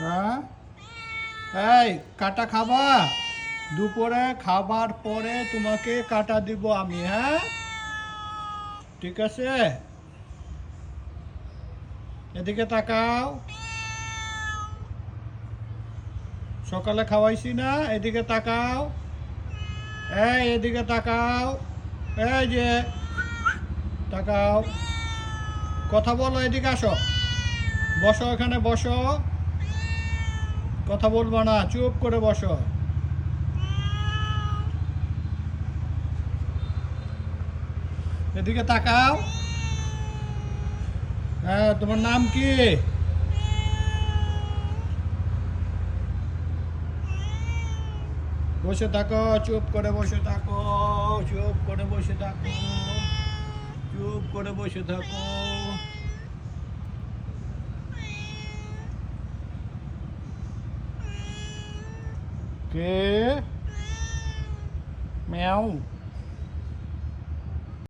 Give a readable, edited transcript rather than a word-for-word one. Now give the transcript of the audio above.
হ্যাঁ, এই কাটা খাবা? দুপুরে খাবার পরে তোমাকে কাটা দিব আমি, হ্যাঁ? ঠিক আছে, এদিকে তাকাও। সকালে খাওয়াইছি না? এদিকে তাকাও। এই এদিকে তাকাও। এই যে তাকাও। কথা বলো, এদিকে আসো। বসো, এখানে বসো। কথা বলবো না, চুপ করে বসো। এদিকে তাকাও। হ্যাঁ, তোমার নাম কি? বসে থাকো, চুপ করে বসে থাকো। চুপ করে বসে থাকো। চুপ করে বসে থাকো। কে? ম্যাও।